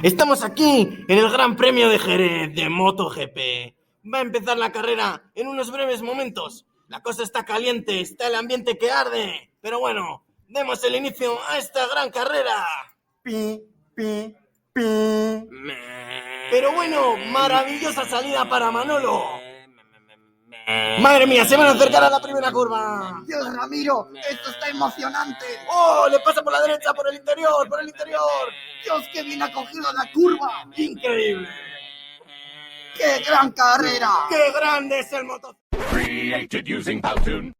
Estamos aquí en el Gran Premio de Jerez de MotoGP. Va a empezar la carrera en unos breves momentos. La cosa está caliente, está el ambiente que arde. Pero bueno, demos el inicio a esta gran carrera. Pi, pi, pi. Pero bueno, maravillosa salida para Manolo. Madre mía, se van a acercar a la primera curva. Dios, Ramiro, esto está emocionante. ¡Oh! Le pasa por la derecha, por el interior, por el interior. Dios, qué bien ha cogido la curva. ¡Increíble! ¡Qué gran carrera! ¡Qué grande es el motor! Created using Powtoon.